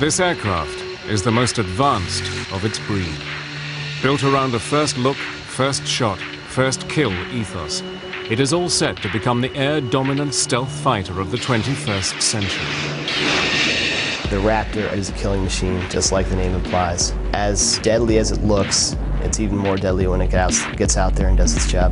This aircraft is the most advanced of its breed. Built around a first look, first shot, first kill ethos, it is all set to become the air-dominant stealth fighter of the 21st century. The Raptor is a killing machine, just like the name implies. As deadly as it looks, it's even more deadly when it gets out there and does its job.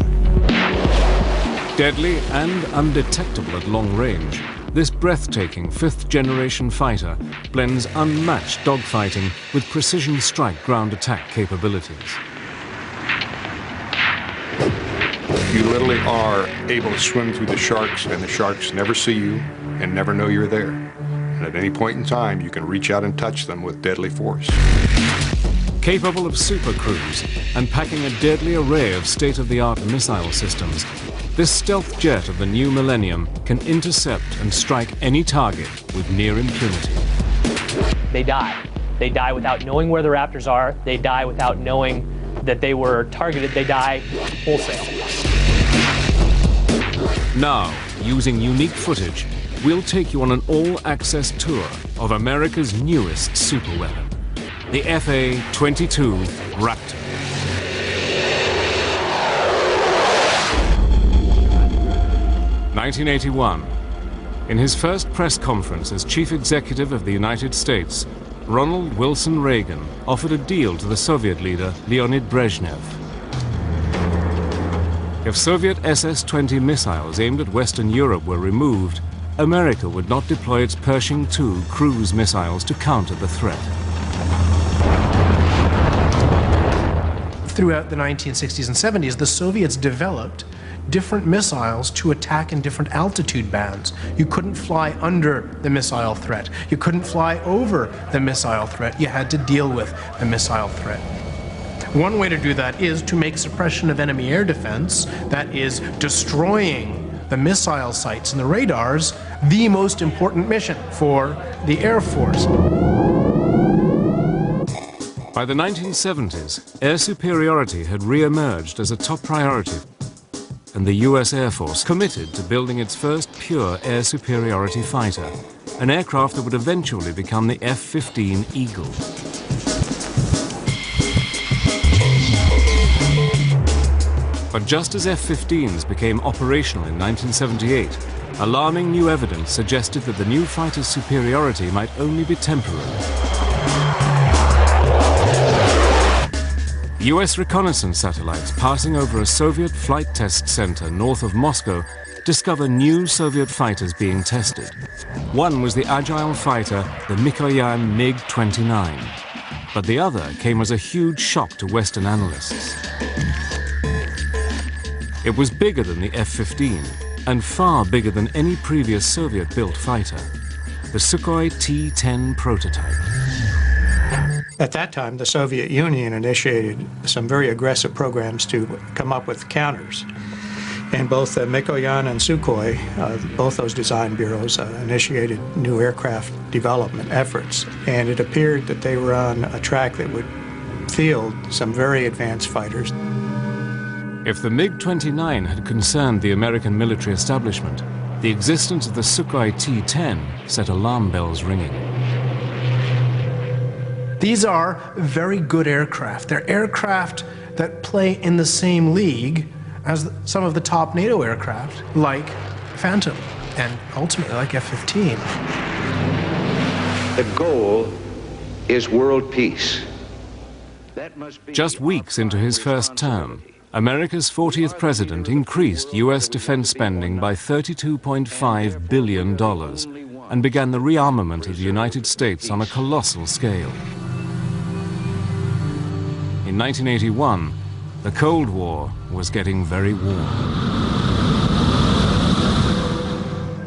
Deadly and undetectable at long range, this breathtaking fifth-generation fighter blends unmatched dogfighting with precision strike ground attack capabilities. You literally are able to swim through the sharks, and the sharks never see you and never know you're there. And at any point in time, you can reach out and touch them with deadly force. Capable of super cruise and packing a deadly array of state-of-the-art missile systems, this stealth jet of the new millennium can intercept and strike any target with near impunity. They die. They die without knowing where the Raptors are. They die without knowing that they were targeted. They die wholesale. Now, using unique footage, we'll take you on an all-access tour of America's newest superweapon, the F-22 Raptor. (1981). In his first press conference as chief executive of the United States, Ronald Wilson Reagan offered a deal to the Soviet leader Leonid Brezhnev. If Soviet SS-20 missiles aimed at Western Europe were removed, America would not deploy its Pershing II cruise missiles to counter the threat. Throughout the 1960s and 70s, the Soviets developed different missiles to attack in different altitude bands. You couldn't fly under the missile threat. You couldn't fly over the missile threat. You had to deal with the missile threat. One way to do that is to make suppression of enemy air defense, that is, destroying the missile sites and the radars, the most important mission for the Air Force. By the 1970s, air superiority had re-emerged as a top priority, and the US Air Force committed to building its first pure air superiority fighter, an aircraft that would eventually become the F-15 Eagle. But just as F-15s became operational in 1978, alarming new evidence suggested that the new fighter's superiority might only be temporary. US reconnaissance satellites passing over a Soviet flight test center north of Moscow discover new Soviet fighters being tested. One was the agile fighter, the Mikoyan MiG-29, but the other came as a huge shock to Western analysts. It was bigger than the F-15 and far bigger than any previous Soviet-built fighter, the Sukhoi T-10 prototype. At that time, the Soviet Union initiated some very aggressive programs to come up with counters. And both Mikoyan and Sukhoi, both those design bureaus, initiated new aircraft development efforts. And it appeared that they were on a track that would field some very advanced fighters. If the MiG-29 had concerned the American military establishment, the existence of the Sukhoi T-10 set alarm bells ringing. These are very good aircraft. They're aircraft that play in the same league as some of the top NATO aircraft, like Phantom, and ultimately like F-15. The goal is world peace. That must be Just weeks into his first term, America's 40th president increased US defense spending by $32.5 billion and began the rearmament of the United States on a colossal scale. In 1981, the Cold War was getting very warm.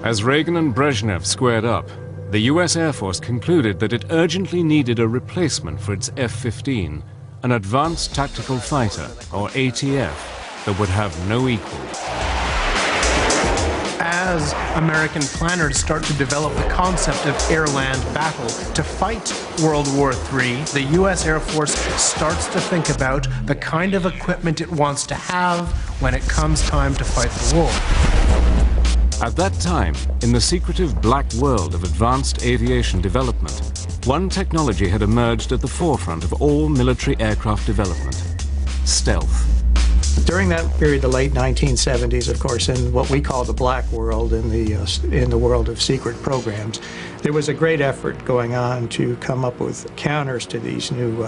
As Reagan and Brezhnev squared up, the US Air Force concluded that it urgently needed a replacement for its F-15, an advanced tactical fighter, or ATF, that would have no equal. As American planners start to develop the concept of air-land battle to fight World War III, the US Air Force starts to think about the kind of equipment it wants to have when it comes time to fight the war. At that time, in the secretive black world of advanced aviation development, one technology had emerged at the forefront of all military aircraft development: stealth. During that period, the late 1970s, of course, in what we call the black world, in the world of secret programs, there was a great effort going on to come up with counters to these new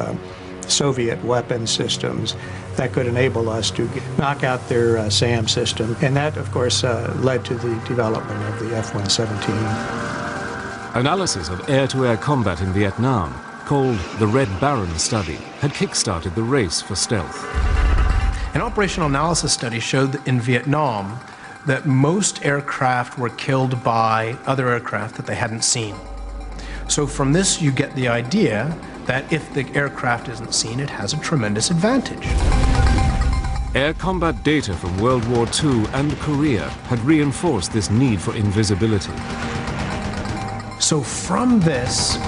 Soviet weapon systems that could enable us to knock out their SAM system. And that, of course, led to the development of the F-117. Analysis of air-to-air combat in Vietnam, called the Red Baron study, had kick-started the race for stealth. An operational analysis study showed that in Vietnam that most aircraft were killed by other aircraft that they hadn't seen. So from this you get the idea that if the aircraft isn't seen, it has a tremendous advantage. Air combat data from World War II and Korea had reinforced this need for invisibility. So from this,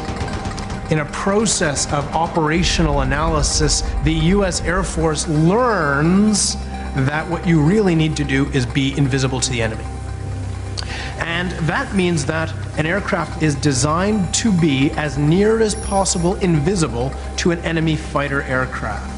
in a process of operational analysis, the US Air Force learns that what you really need to do is be invisible to the enemy. And that means that an aircraft is designed to be as near as possible invisible to an enemy fighter aircraft.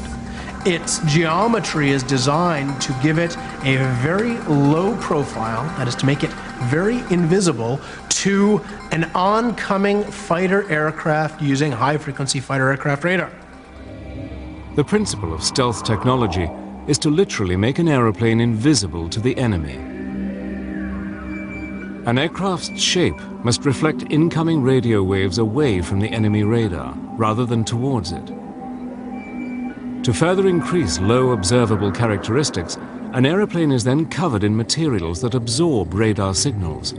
Its geometry is designed to give it a very low profile, that is to make it very invisible to an oncoming fighter aircraft using high-frequency fighter aircraft radar. The principle of stealth technology is to literally make an aeroplane invisible to the enemy. An aircraft's shape must reflect incoming radio waves away from the enemy radar, rather than towards it. To further increase low observable characteristics, an aeroplane is then covered in materials that absorb radar signals,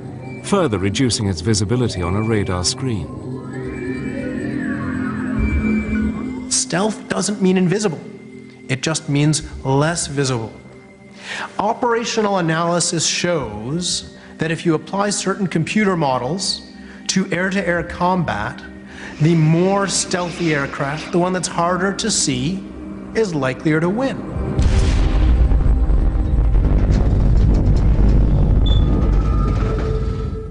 further reducing its visibility on a radar screen. Stealth doesn't mean invisible. It just means less visible. Operational analysis shows that if you apply certain computer models to air-to-air combat, the more stealthy aircraft, the one that's harder to see, is likelier to win.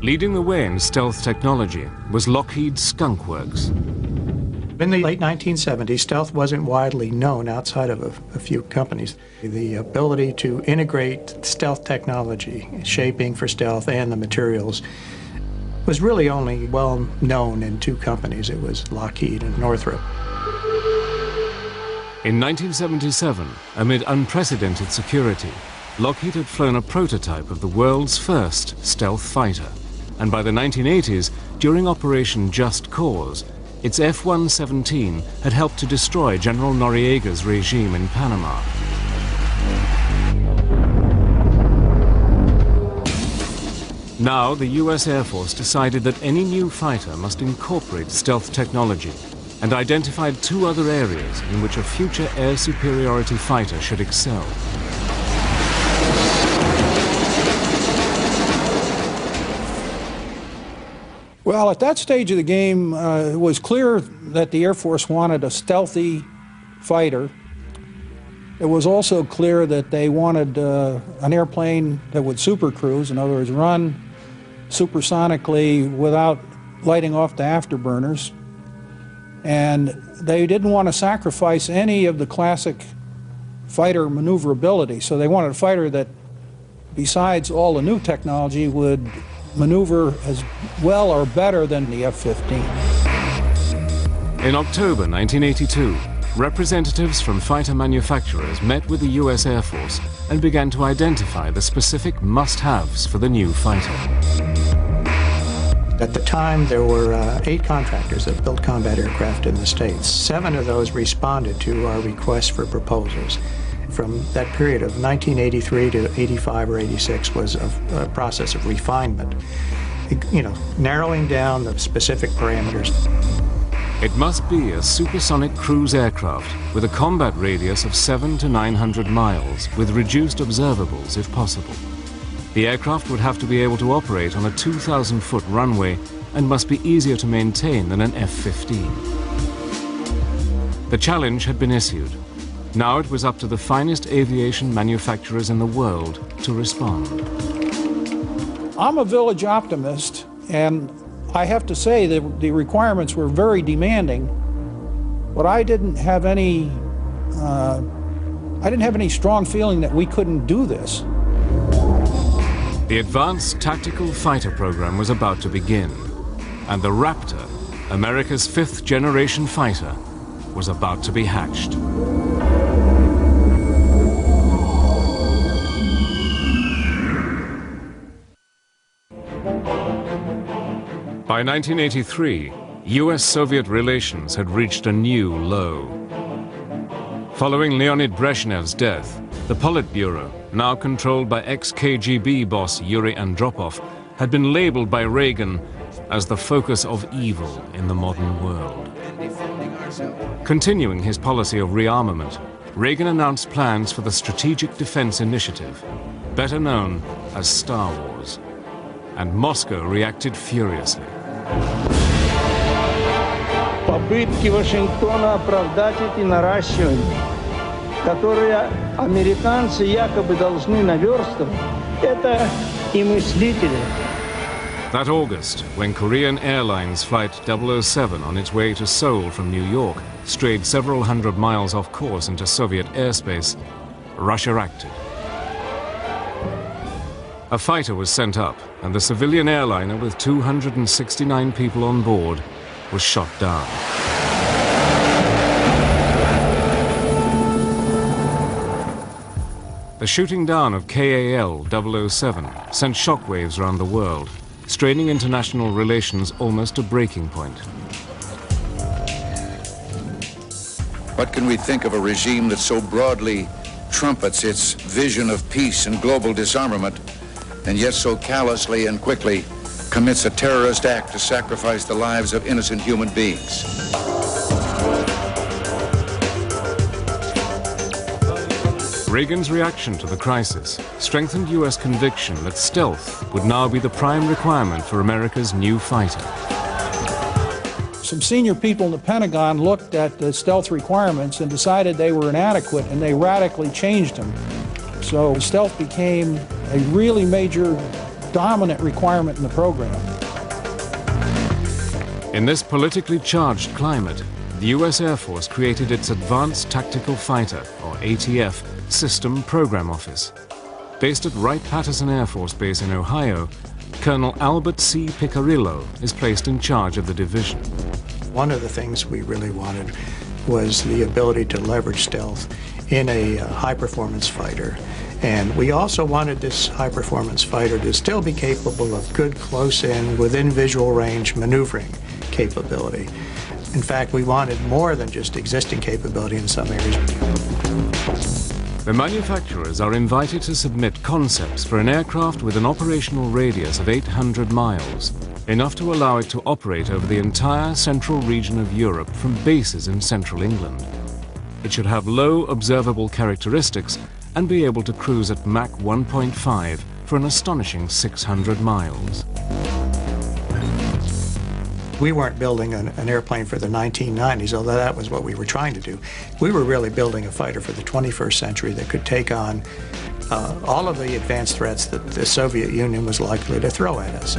Leading the way in stealth technology was Lockheed's Skunk Works. In the late 1970s, stealth wasn't widely known outside of a few companies. The ability to integrate stealth technology, shaping for stealth, and the materials was really only well known in two companies. It was Lockheed and Northrop. In 1977, amid unprecedented security, Lockheed had flown a prototype of the world's first stealth fighter. And by the 1980s, during Operation Just Cause, its F-117 had helped to destroy General Noriega's regime in Panama. Now, the US Air Force decided that any new fighter must incorporate stealth technology and identified two other areas in which a future air superiority fighter should excel. Well, at that stage of the game, it was clear that the Air Force wanted a stealthy fighter. It was also clear that they wanted an airplane that would supercruise, in other words, run supersonically without lighting off the afterburners. And they didn't want to sacrifice any of the classic fighter maneuverability. So they wanted a fighter that, besides all the new technology, would maneuver as well or better than the F-15. In October 1982, representatives from fighter manufacturers met with the US Air Force and began to identify the specific must-haves for the new fighter. At the time, there were 8 contractors that built combat aircraft in the States. 7 of those responded to our requests for proposals. From that period of 1983 to 85 or 86 was a process of refinement, narrowing down the specific parameters. It must be a supersonic cruise aircraft with a combat radius of 700 to 900 miles with reduced observables if possible. The aircraft would have to be able to operate on a 2,000-foot runway and must be easier to maintain than an F-15. The challenge had been issued. Now it was up to the finest aviation manufacturers in the world to respond. I'm a village optimist, and I have to say that the requirements were very demanding, but I didn't have any strong feeling that we couldn't do this. The Advanced Tactical Fighter program was about to begin, and the Raptor, America's fifth-generation fighter, was about to be hatched. By 1983, US-Soviet relations had reached a new low. Following Leonid Brezhnev's death, the Politburo, now controlled by ex-KGB boss Yuri Andropov, had been labeled by Reagan as the focus of evil in the modern world. Continuing his policy of rearmament, Reagan announced plans for the Strategic Defense Initiative, better known as Star Wars, and Moscow reacted furiously. Попытки Вашингтона оправдать эти наращивания, которые американцы якобы должны наверстывать, это и мыслители. That August, when Korean Airlines Flight 007 on its way to Seoul from New York strayed several hundred miles off course into Soviet airspace, Russia acted. A fighter was sent up, and the civilian airliner with 269 people on board was shot down. The shooting down of KAL 007 sent shockwaves around the world, straining international relations almost to breaking point. What can we think of a regime that so broadly trumpets its vision of peace and global disarmament, and yet so callously and quickly commits a terrorist act to sacrifice the lives of innocent human beings? Reagan's reaction to the crisis strengthened US conviction that stealth would now be the prime requirement for America's new fighter. Some senior people in the Pentagon looked at the stealth requirements and decided they were inadequate, and they radically changed them. So stealth became a really major, dominant requirement in the program. In this politically charged climate, the US Air Force created its Advanced Tactical Fighter, or ATF, System Program Office. Based at Wright-Patterson Air Force Base in Ohio, Colonel Albert C. Picarillo is placed in charge of the division. One of the things we really wanted was the ability to leverage stealth in a high-performance fighter. And we also wanted this high-performance fighter to still be capable of good close-in, within visual range maneuvering capability. In fact, we wanted more than just existing capability in some areas. The manufacturers are invited to submit concepts for an aircraft with an operational radius of 800 miles, enough to allow it to operate over the entire central region of Europe from bases in central England. It should have low observable characteristics and be able to cruise at Mach 1.5 for an astonishing 600 miles. We weren't building an airplane for the 1990s, although that was what we were trying to do. We were really building a fighter for the 21st century that could take on all of the advanced threats that the Soviet Union was likely to throw at us.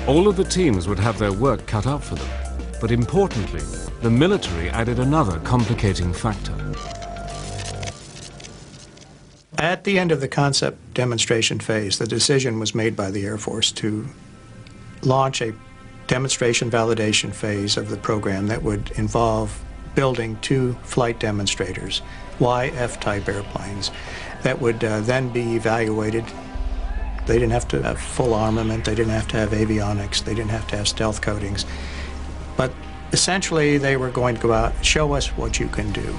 All of the teams would have their work cut out for them, but importantly, the military added another complicating factor. At the end of the concept demonstration phase, the decision was made by the Air Force to launch a demonstration validation phase of the program that would involve building 2 flight demonstrators, YF-type airplanes, that would then be evaluated. They didn't have to have full armament, they didn't have to have avionics, they didn't have to have stealth coatings, but essentially they were going to go out and show us what you can do.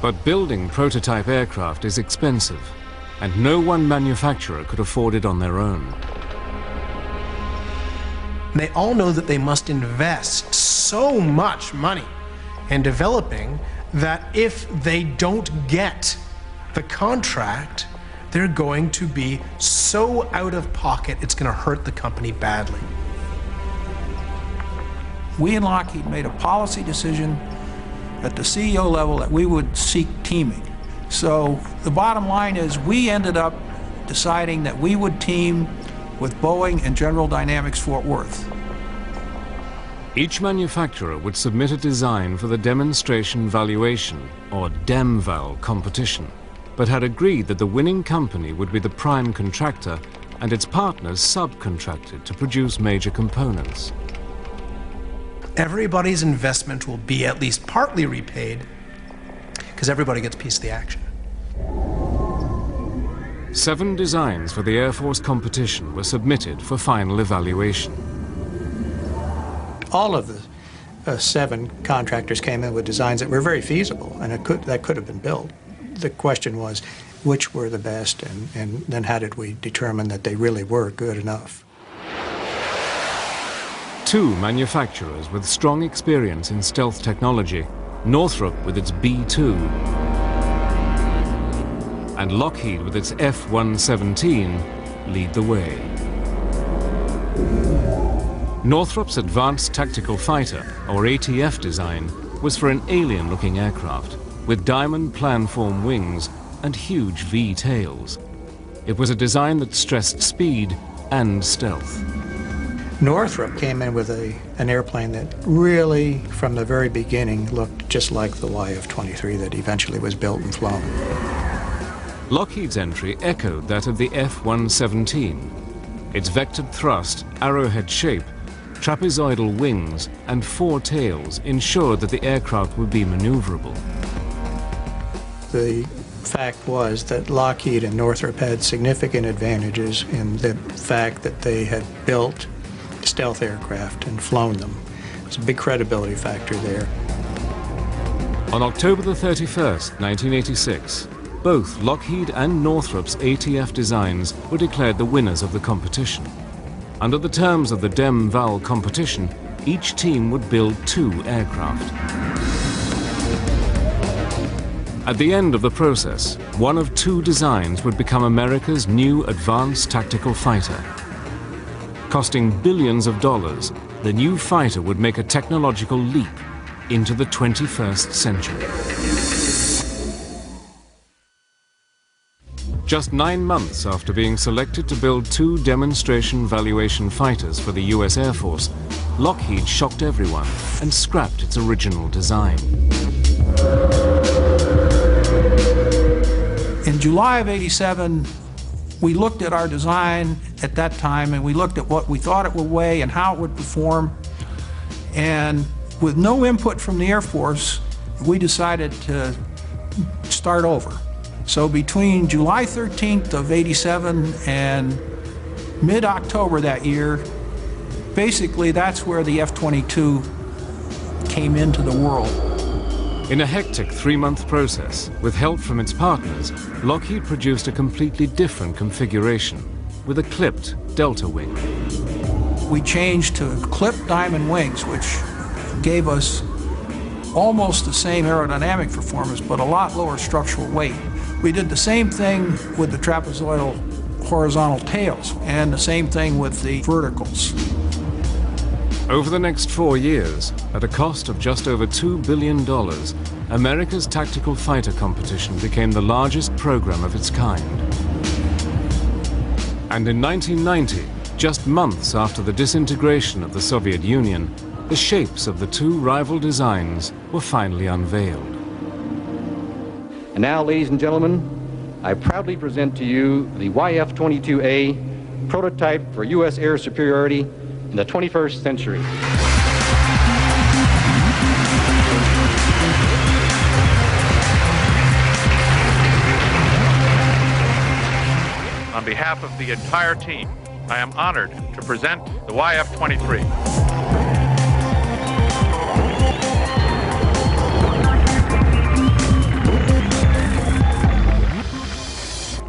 But building prototype aircraft is expensive, and no one manufacturer could afford it on their own. They all know that they must invest so much money in developing that if they don't get the contract, they're going to be so out of pocket, it's going to hurt the company badly. We in Lockheed made a policy decision at the CEO level that we would seek teaming. So the bottom line is we ended up deciding that we would team with Boeing and General Dynamics Fort Worth. Each manufacturer would submit a design for the Demonstration Valuation, or DEMVAL, competition, but had agreed that the winning company would be the prime contractor and its partners subcontracted to produce major components. Everybody's investment will be at least partly repaid because everybody gets a piece of the action. 7 designs for the Air Force competition were submitted for final evaluation. All of the 7 contractors came in with designs that were very feasible, and that could have been built. The question was, which were the best, and then how did we determine that they really were good enough? 2 manufacturers with strong experience in stealth technology, Northrop with its B-2 and Lockheed with its F-117, lead the way. Northrop's Advanced Tactical Fighter, or ATF design, was for an alien-looking aircraft with diamond planform wings and huge V-tails. It was a design that stressed speed and stealth. Northrop came in with an airplane that really, from the very beginning, looked just like the YF-23 that eventually was built and flown. Lockheed's entry echoed that of the F-117. Its vectored thrust, arrowhead shape, trapezoidal wings, and 4 tails ensured that the aircraft would be maneuverable. The fact was that Lockheed and Northrop had significant advantages in the fact that they had built stealth aircraft and flown them. There's a big credibility factor there. On October the 31st, 1986, both Lockheed and Northrop's ATF designs were declared the winners of the competition. Under the terms of the DEM-VAL competition, each team would build 2 aircraft. At the end of the process, one of 2 designs would become America's new advanced tactical fighter. Costing billions of dollars, the new fighter would make a technological leap into the 21st century. Just 9 months after being selected to build 2 demonstration valuation fighters for the US Air Force, Lockheed shocked everyone and scrapped its original design. In July of '87, we looked at our design at that time, and we looked at what we thought it would weigh and how it would perform. And with no input from the Air Force, we decided to start over. So between July 13th of '87 and mid-October that year, basically that's where the F-22 came into the world. In a hectic 3-month process, with help from its partners, Lockheed produced a completely different configuration with a clipped delta wing. We changed to clipped diamond wings, which gave us almost the same aerodynamic performance, but a lot lower structural weight. We did the same thing with the trapezoidal horizontal tails, and the same thing with the verticals. Over the next 4 years, at a cost of just over $2 billion, America's tactical fighter competition became the largest program of its kind. And in 1990, just months after the disintegration of the Soviet Union, the shapes of the 2 rival designs were finally unveiled. And now, ladies and gentlemen, I proudly present to you the YF-22A, prototype for U.S. air superiority in the 21st century. On behalf of the entire team, I am honored to present the YF-23.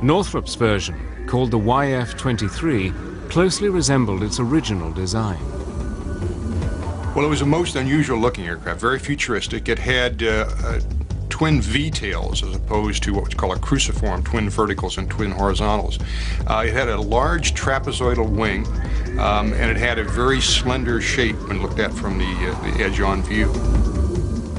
Northrop's version, called the YF-23, closely resembled its original design. Well, it was a most unusual looking aircraft, very futuristic. It had twin V-tails as opposed to what we call a cruciform, twin verticals and twin horizontals. It had a large trapezoidal wing, and it had a very slender shape when looked at from the edge-on view.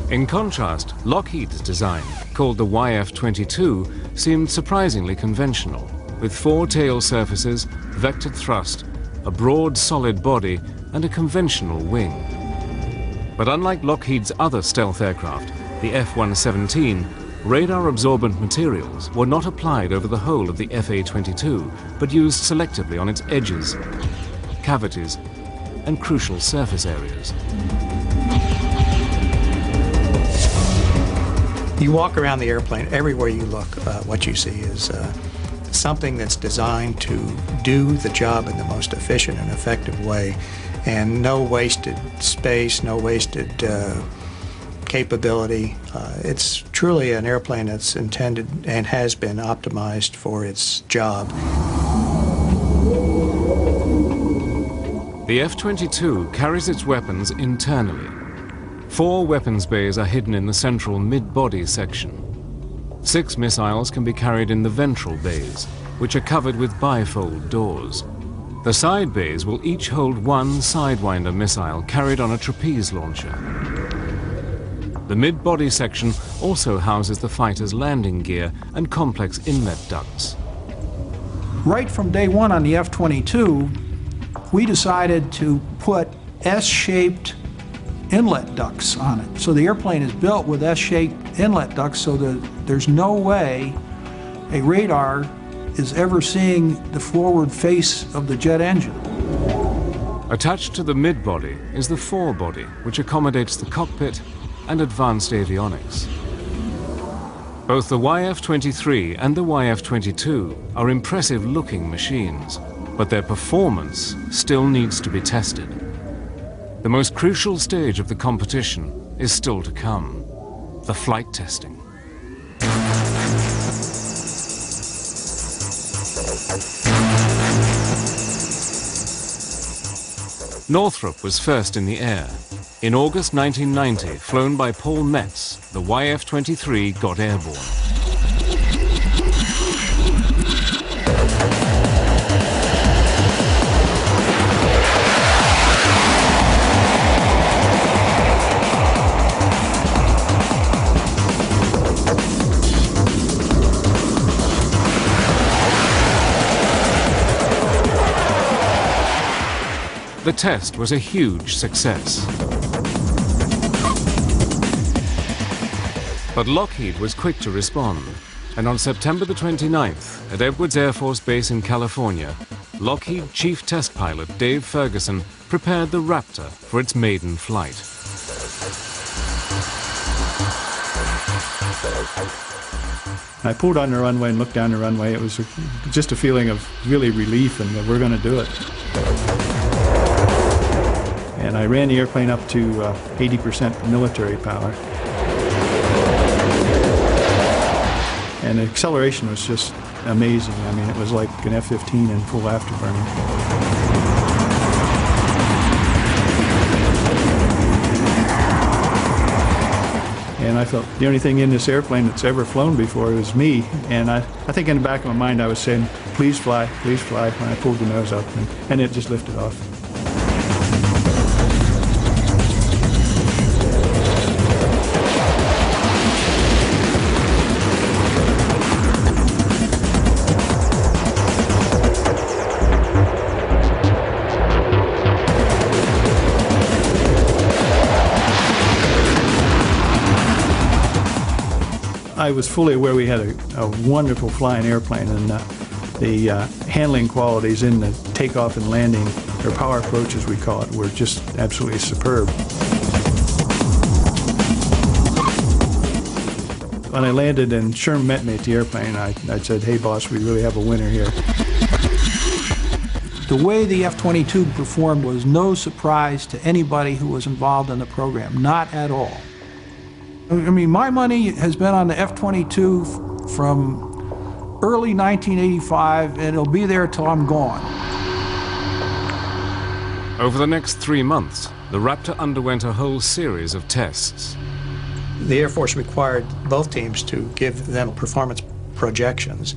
In contrast, Lockheed's design, called the YF-22, seemed surprisingly conventional, with with 4 tail surfaces, vectored thrust, a broad solid body, and a conventional wing. But unlike Lockheed's other stealth aircraft, the F-117, radar-absorbent materials were not applied over the whole of the F-22, but used selectively on its edges, cavities, and crucial surface areas. You walk around the airplane, everywhere you look, what you see is something that's designed to do the job in the most efficient and effective way, and no wasted space, no wasted capability. It's truly an airplane that's intended and has been optimized for its job. The F-22 carries its weapons internally. 4 weapons bays are hidden in the central mid-body section. 6 missiles can be carried in the ventral bays, which are covered with bifold doors. The side bays will each hold 1 Sidewinder missile carried on a trapeze launcher. The mid-body section also houses the fighter's landing gear and complex inlet ducts. Right from day one on the F-22, we decided to put S-shaped inlet ducts on it. So the airplane is built with S-shaped inlet ducts so that there's no way a radar is ever seeing the forward face of the jet engine. Attached to the mid-body is the forebody, which accommodates the cockpit and advanced avionics. Both the YF-23 and the YF-22 are impressive-looking machines, but their performance still needs to be tested. The most crucial stage of the competition is still to come, the flight testing. Northrop was first in the air. In August 1990, flown by Paul Metz, the YF-23 got airborne. The test was a huge success. But Lockheed was quick to respond, and on September the 29th, at Edwards Air Force Base in California, Lockheed Chief Test Pilot Dave Ferguson prepared the Raptor for its maiden flight. I pulled on the runway and looked down the runway. It was just a feeling of really relief and that we're going to do it. And I ran the airplane up to 80% military power. And the acceleration was just amazing. I mean, it was like an F-15 in full afterburning. And I felt the only thing in this airplane that's ever flown before was me. And I think in the back of my mind I was saying, please fly, when I pulled the nose up, and it just lifted off. I was fully aware we had a wonderful flying airplane, and the handling qualities in the takeoff and landing, or power approach as we call it, were just absolutely superb. When I landed and Sherm met me at the airplane, I said, hey boss, we really have a winner here. The way the F-22 performed was no surprise to anybody who was involved in the program, not at all. I mean, my money has been on the F-22 from early 1985, and it'll be there till I'm gone. Over the next 3 months, the Raptor underwent a whole series of tests. The Air Force required both teams to give them performance projections,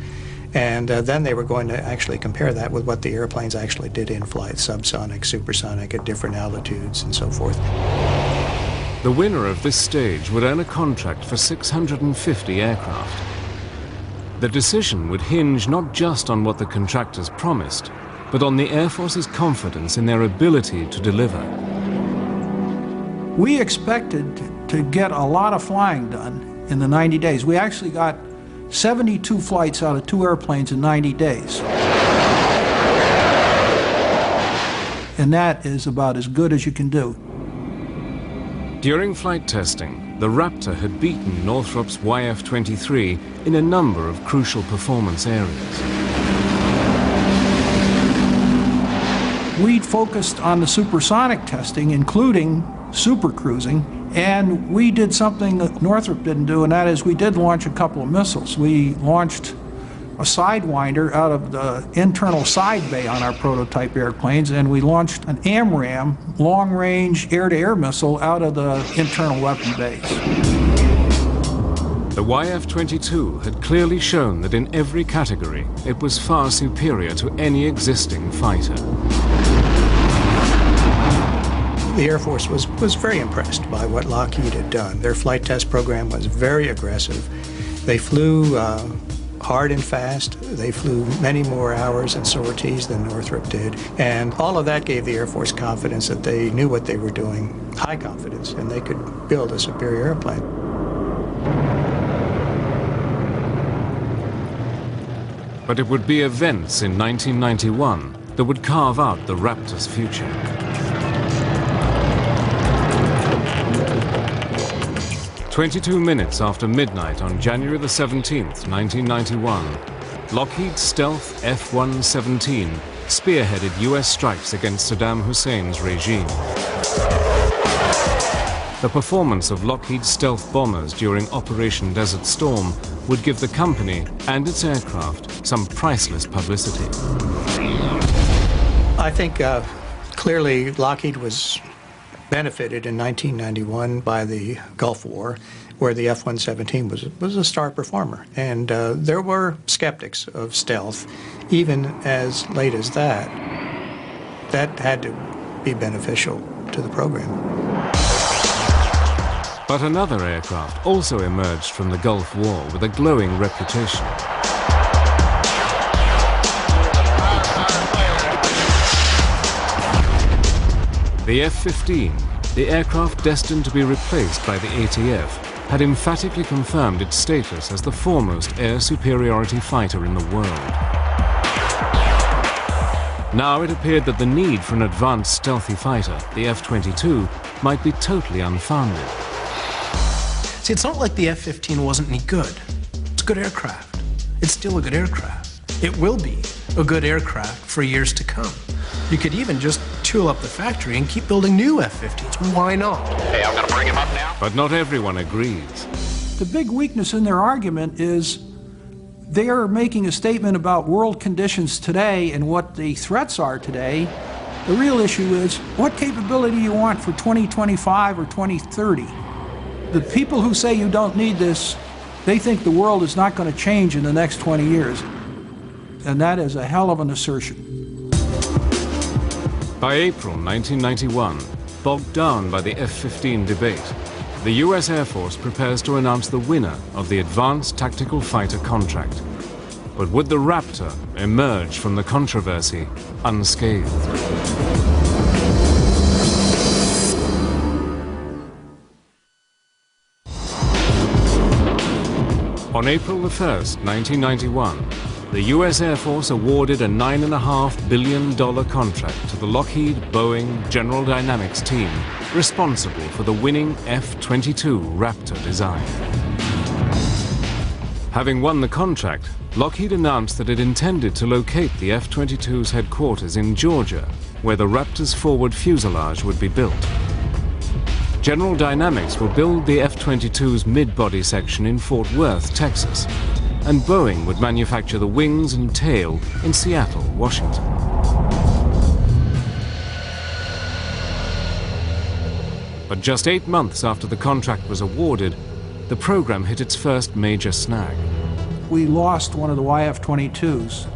and then they were going to actually compare that with what the airplanes actually did in flight, subsonic, supersonic, at different altitudes, and so forth. The winner of this stage would earn a contract for 650 aircraft. The decision would hinge not just on what the contractors promised, but on the Air Force's confidence in their ability to deliver. We expected to get a lot of flying done in the 90 days. We actually got 72 flights out of 2 airplanes in 90 days. And that is about as good as you can do. During flight testing, the Raptor had beaten Northrop's YF-23 in a number of crucial performance areas. We focused on the supersonic testing, including supercruising, and we did something that Northrop didn't do, and that is we did launch a couple of missiles. We launched a Sidewinder out of the internal side bay on our prototype airplanes, and we launched an AMRAAM, long-range air-to-air missile, out of the internal weapon bays. The YF-22 had clearly shown that in every category it was far superior to any existing fighter. The Air Force was very impressed by what Lockheed had done. Their flight test program was very aggressive. They flew hard and fast. They flew many more hours and sorties than Northrop did. And all of that gave the Air Force confidence that they knew what they were doing, high confidence, and they could build a superior airplane. But it would be events in 1991 that would carve out the Raptor's future. "22 minutes after midnight on January the 17th, 1991, Lockheed's stealth F-117 spearheaded US strikes against Saddam Hussein's regime. The performance of Lockheed's stealth bombers during Operation Desert Storm would give the company and its aircraft some priceless publicity. I think clearly Lockheed was benefited in 1991 by the Gulf War, where the F-117 was a star performer. And there were skeptics of stealth, even as late as that. That had to be beneficial to the program. But another aircraft also emerged from the Gulf War with a glowing reputation. The F-15, the aircraft destined to be replaced by the ATF, had emphatically confirmed its status as the foremost air superiority fighter in the world. Now it appeared that the need for an advanced stealthy fighter, the F-22, might be totally unfounded. See, it's not like the F-15 wasn't any good. It's a good aircraft. It's still a good aircraft. It will be a good aircraft for years to come. You could even just tool up the factory and keep building new F-15s. Why not? Hey, I'm gonna bring him up now. But not everyone agrees. The big weakness in their argument is they are making a statement about world conditions today and what the threats are today. The real issue is what capability you want for 2025 or 2030. The people who say you don't need this, they think the world is not going to change in the next 20 years. And that is a hell of an assertion. By April 1991, bogged down by the F-15 debate, the US Air Force prepares to announce the winner of the Advanced Tactical Fighter contract. But would the Raptor emerge from the controversy unscathed? On April the 1st, 1991, the US Air Force awarded a $9.5 billion contract to the Lockheed, Boeing, General Dynamics team responsible for the winning F-22 Raptor design. Having won the contract, Lockheed announced that it intended to locate the F-22's headquarters in Georgia, where the Raptor's forward fuselage would be built. General Dynamics will build the F-22's mid-body section in Fort Worth, Texas, and Boeing would manufacture the wings and tail in Seattle, Washington. But just 8 months after the contract was awarded, the program hit its first major snag. We lost one of the YF-22s.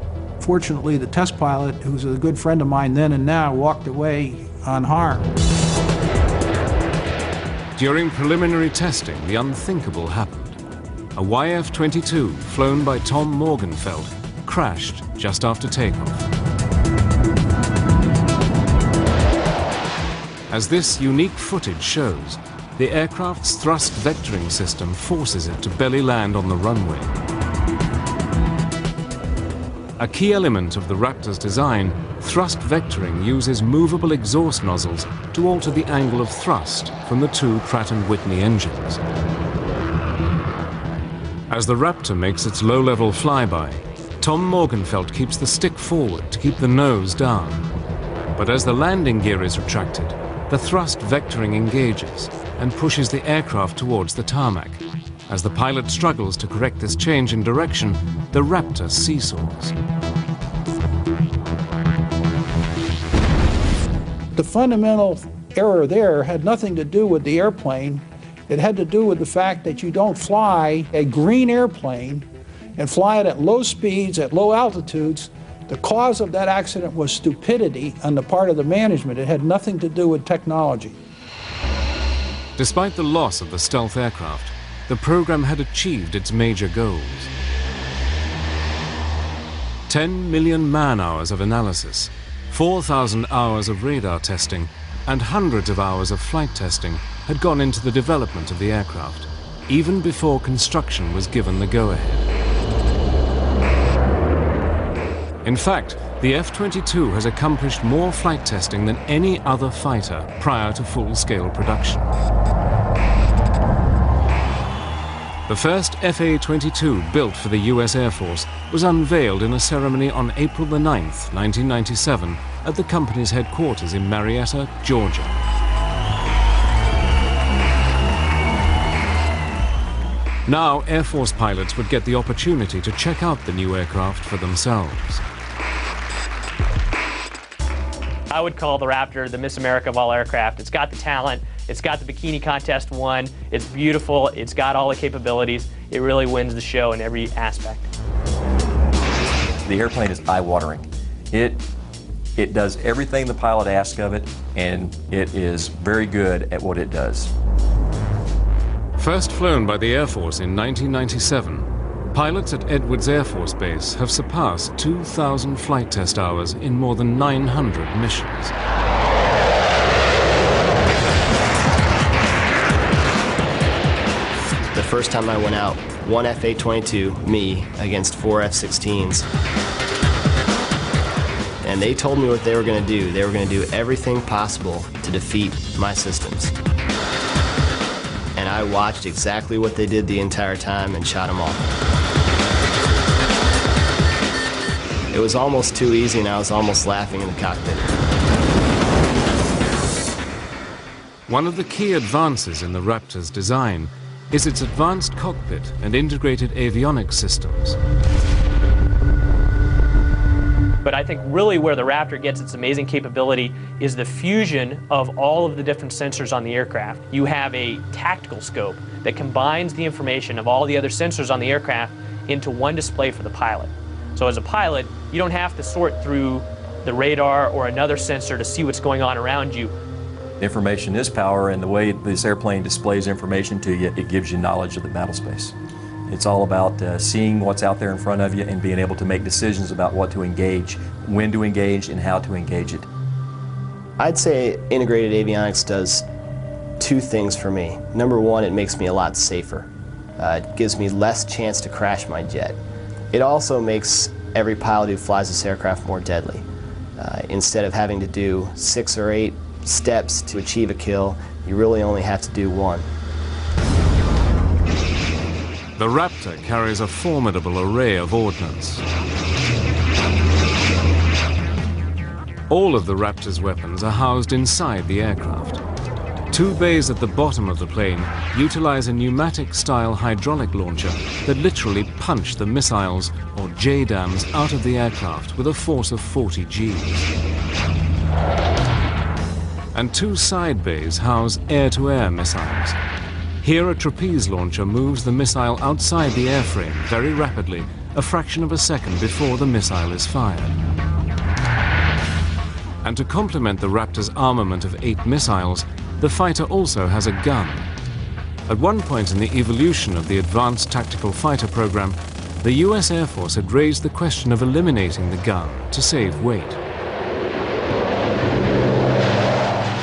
Fortunately, the test pilot, who's a good friend of mine then and now, walked away unharmed. During preliminary testing, the unthinkable happened. a YF-22 flown by Tom Morgenfeld crashed just after takeoff. As this unique footage shows, the aircraft's thrust vectoring system forces it to belly land on the runway. A key element of the Raptor's design, thrust vectoring uses movable exhaust nozzles to alter the angle of thrust from the two Pratt & Whitney engines. As the Raptor makes its low-level flyby, Tom Morgenfeld keeps the stick forward to keep the nose down. But as the landing gear is retracted, the thrust vectoring engages and pushes the aircraft towards the tarmac. As the pilot struggles to correct this change in direction, the Raptor seesaws. The fundamental error there had nothing to do with the airplane. It had to do with the fact that you don't fly a green airplane and fly it at low speeds, at low altitudes. The cause of that accident was stupidity on the part of the management. It had nothing to do with technology. Despite the loss of the stealth aircraft, the program had achieved its major goals. 10 million man-hours of analysis, 4,000 hours of radar testing, and hundreds of hours of flight testing had gone into the development of the aircraft, even before construction was given the go-ahead. In fact, the F-22 has accomplished more flight testing than any other fighter prior to full-scale production. The first FA-22 built for the US Air Force was unveiled in a ceremony on April the 9th, 1997, at the company's headquarters in Marietta, Georgia. Now, Air Force pilots would get the opportunity to check out the new aircraft for themselves. I would call the Raptor the Miss America of all aircraft. It's got the talent, it's got the bikini contest won, it's beautiful, it's got all the capabilities. It really wins the show in every aspect. The airplane is eye-watering. It does everything the pilot asks of it, and it is very good at what it does. First flown by the Air Force in 1997, pilots at Edwards Air Force Base have surpassed 2,000 flight test hours in more than 900 missions. The first time I went out, one F-22, me, against four F-16s. And they told me what they were going to do. They were going to do everything possible to defeat my systems. And I watched exactly what they did the entire time and shot them all. It was almost too easy, and I was almost laughing in the cockpit. One of the key advances in the Raptor's design is its advanced cockpit and integrated avionics systems. But I think really where the Raptor gets its amazing capability is the fusion of all of the different sensors on the aircraft. You have a tactical scope that combines the information of all the other sensors on the aircraft into one display for the pilot. So as a pilot, you don't have to sort through the radar or another sensor to see what's going on around you. Information is power, and the way this airplane displays information to you, it gives you knowledge of the battle space. It's all about seeing what's out there in front of you and being able to make decisions about what to engage, when to engage, and how to engage it. I'd say integrated avionics does two things for me. Number one, it makes me a lot safer. It gives me less chance to crash my jet. It also makes every pilot who flies this aircraft more deadly. Instead of having to do 6 or 8 steps to achieve a kill, you really only have to do one. The Raptor carries a formidable array of ordnance. All of the Raptor's weapons are housed inside the aircraft. 2 bays at the bottom of the plane utilize a pneumatic-style hydraulic launcher that literally punch the missiles, or JDAMs, out of the aircraft with a force of 40 Gs. And 2 side bays house air-to-air missiles. Here, a trapeze launcher moves the missile outside the airframe very rapidly, a fraction of a second before the missile is fired. And to complement the Raptor's armament of 8 missiles, the fighter also has a gun. At one point in the evolution of the Advanced Tactical Fighter program, the US Air Force had raised the question of eliminating the gun to save weight.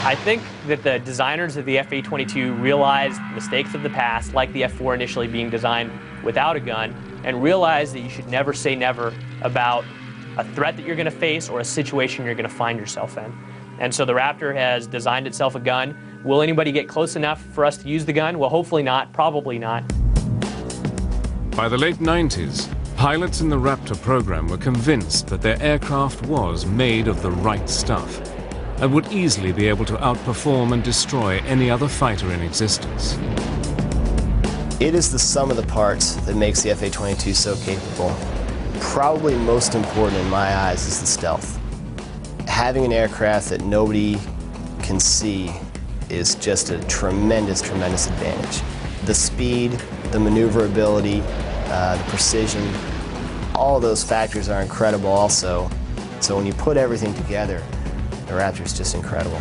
I think that the designers of the F-22 realized mistakes of the past, like the F-4 initially being designed without a gun, and realized that you should never say never about a threat that you're going to face or a situation you're going to find yourself in. And so the Raptor has designed itself a gun. Will anybody get close enough for us to use the gun? Well, hopefully not, probably not. By the late 90s, pilots in the Raptor program were convinced that their aircraft was made of the right stuff and would easily be able to outperform and destroy any other fighter in existence. It is the sum of the parts that makes the F-22 so capable. Probably most important in my eyes is the stealth. Having an aircraft that nobody can see is just a tremendous, tremendous advantage. The speed, the maneuverability, the precision, all those factors are incredible also. So when you put everything together, the Raptor is just incredible.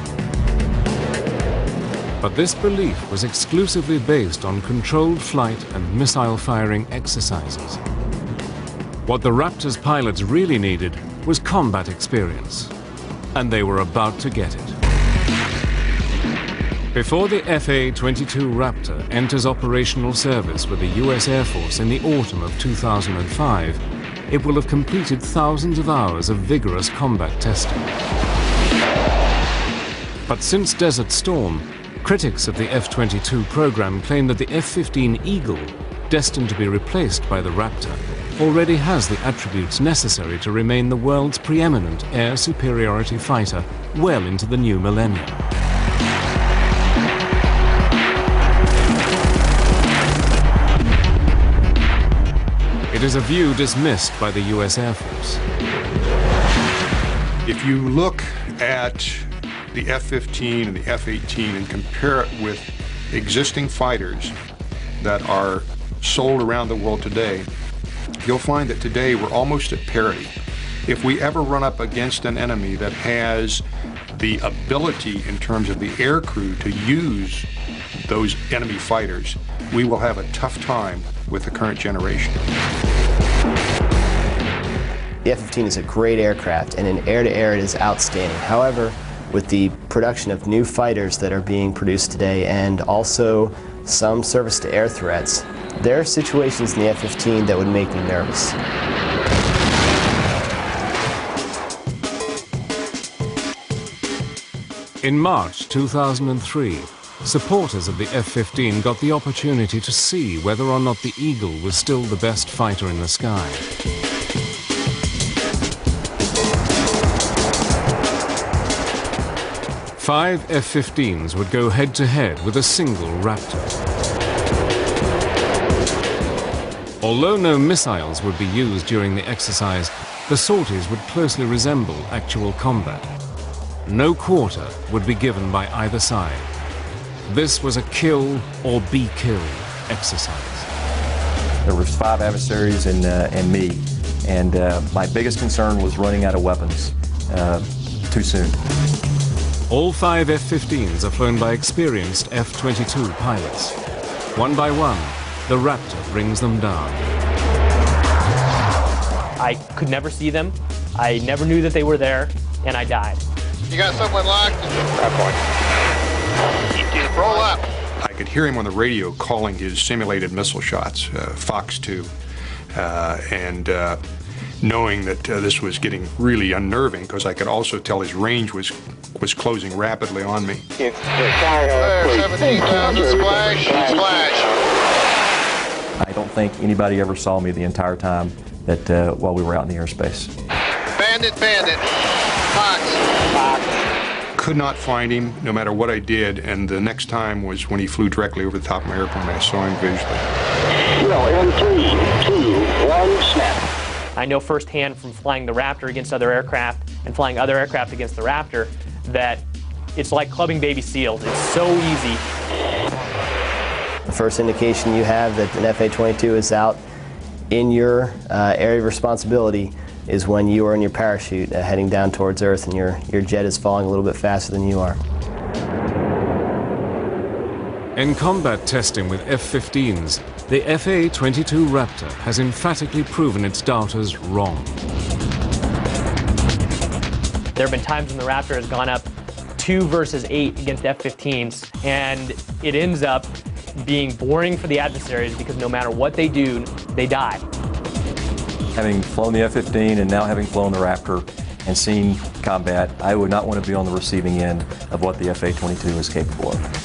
But this belief was exclusively based on controlled flight and missile firing exercises. What the Raptor's pilots really needed was combat experience, and they were about to get it. Before the FA-22 Raptor enters operational service with the US Air Force in the autumn of 2005, it will have completed thousands of hours of vigorous combat testing. But since Desert Storm, critics of the F-22 program claim that the F-15 Eagle, destined to be replaced by the Raptor, already has the attributes necessary to remain the world's preeminent air superiority fighter well into the new millennium. It is a view dismissed by the US Air Force. If you look at the F-15 and the F-18 and compare it with existing fighters that are sold around the world today, you'll find that today we're almost at parity. If we ever run up against an enemy that has the ability in terms of the air crew to use those enemy fighters, we will have a tough time with the current generation. The F-15 is a great aircraft, and in air-to-air it is outstanding. However, with the production of new fighters that are being produced today and also some surface-to-air threats, there are situations in the F-15 that would make me nervous. In March 2003, supporters of the F-15 got the opportunity to see whether or not the Eagle was still the best fighter in the sky. Five F-15s would go head-to-head with a single Raptor. Although no missiles would be used during the exercise, the sorties would closely resemble actual combat. No quarter would be given by either side. This was a kill or be killed exercise. There was 5 adversaries and me, and my biggest concern was running out of weapons too soon. All 5 F-15s are flown by experienced F-22 pilots. One by one, the Raptor brings them down. I could never see them. I never knew that they were there, and I died. You got someone locked? Roll up. I could hear him on the radio calling his simulated missile shots, Fox 2, and knowing that this was getting really unnerving because I could also tell his range was closing rapidly on me. There, 17,000, splash, splash. I don't think anybody ever saw me the entire time that while we were out in the airspace. Bandit, bandit. Fox. Could not find him no matter what I did, and the next time was when he flew directly over the top of my airplane. I saw him visually. Well, in 3, 2, 1, snap. I know firsthand from flying the Raptor against other aircraft and flying other aircraft against the Raptor that it's like clubbing baby seals. It's so easy. The first indication you have that an F-22 is out in your area of responsibility is when you are in your parachute heading down towards Earth and your jet is falling a little bit faster than you are. In combat testing with F-15s, the F-22 Raptor has emphatically proven its doubters wrong. There have been times when the Raptor has gone up 2 versus 8 against F-15s, and it ends up being boring for the adversaries because no matter what they do, they die. Having flown the F-15 and now having flown the Raptor and seen combat, I would not want to be on the receiving end of what the F-22 is capable of.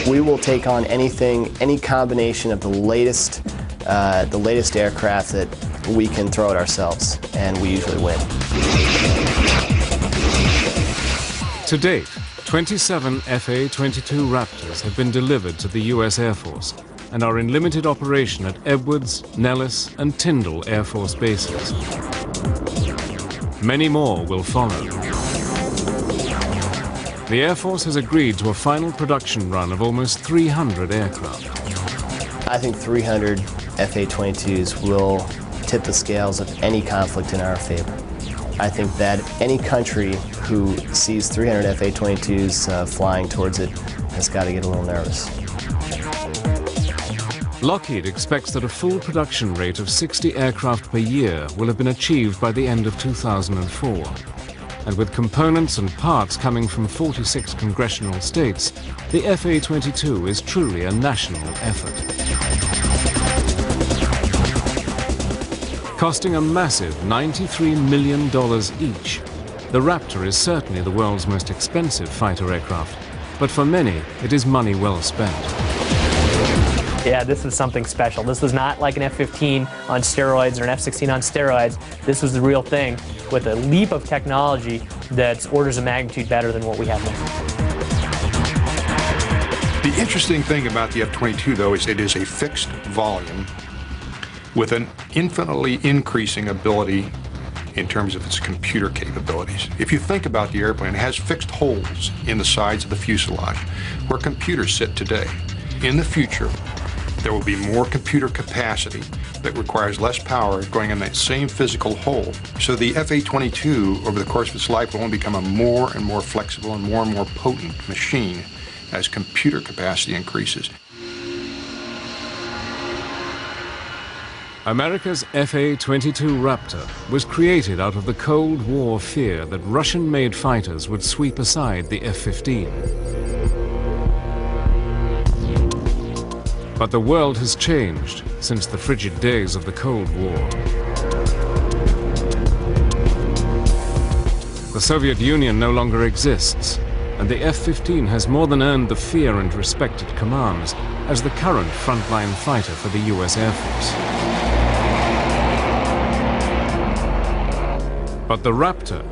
We will take on anything, any combination of the latest aircraft that we can throw at ourselves, and we usually win. To date, 27 F-22 Raptors have been delivered to the U.S. Air Force and are in limited operation at Edwards, Nellis, and Tyndall Air Force bases. Many more will follow. The Air Force has agreed to a final production run of almost 300 aircraft. I think 300 F-22s will tip the scales of any conflict in our favor. I think that any country who sees 300 F-22s flying towards it has got to get a little nervous. Lockheed expects that a full production rate of 60 aircraft per year will have been achieved by the end of 2004. And with components and parts coming from 46 congressional states, the F-22 is truly a national effort. Costing a massive $93 million each, the Raptor is certainly the world's most expensive fighter aircraft, but for many, it is money well spent. Yeah, this was something special. This was not like an F-15 on steroids or an F-16 on steroids. This was the real thing with a leap of technology that's orders of magnitude better than what we have now. The interesting thing about the F-22, though, is it is a fixed volume with an infinitely increasing ability in terms of its computer capabilities. If you think about the airplane, it has fixed holes in the sides of the fuselage where computers sit today. In the future, there will be more computer capacity that requires less power going in that same physical hole. So the F-22, over the course of its life, will only become a more and more flexible and more potent machine as computer capacity increases. America's F-22 Raptor was created out of the Cold War fear that Russian-made fighters would sweep aside the F-15. But the world has changed since the frigid days of the Cold War. The Soviet Union no longer exists, and the F-15 has more than earned the fear and respect it commands as the current frontline fighter for the U.S. Air Force. But the Raptor,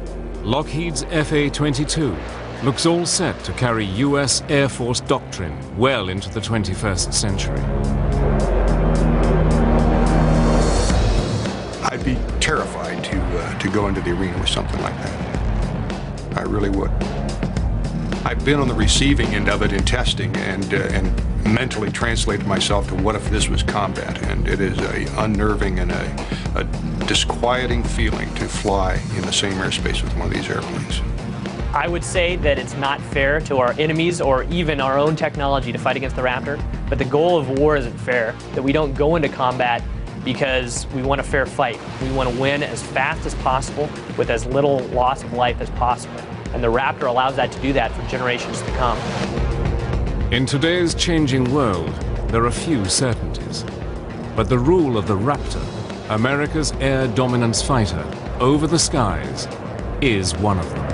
Lockheed's F-22, looks all set to carry U.S. Air Force doctrine well into the 21st century. I'd be terrified to go into the arena with something like that. I really would. I've been on the receiving end of it in testing and mentally translated myself to what if this was combat, and it is a unnerving and a disquieting feeling to fly in the same airspace with one of these airplanes. I would say that it's not fair to our enemies or even our own technology to fight against the Raptor, but the goal of war isn't fair, that we don't go into combat because we want a fair fight. We want to win as fast as possible with as little loss of life as possible. And the Raptor allows that to do that for generations to come. In today's changing world, there are few certainties. But the rule of the Raptor, America's air dominance fighter, over the skies, is one of them.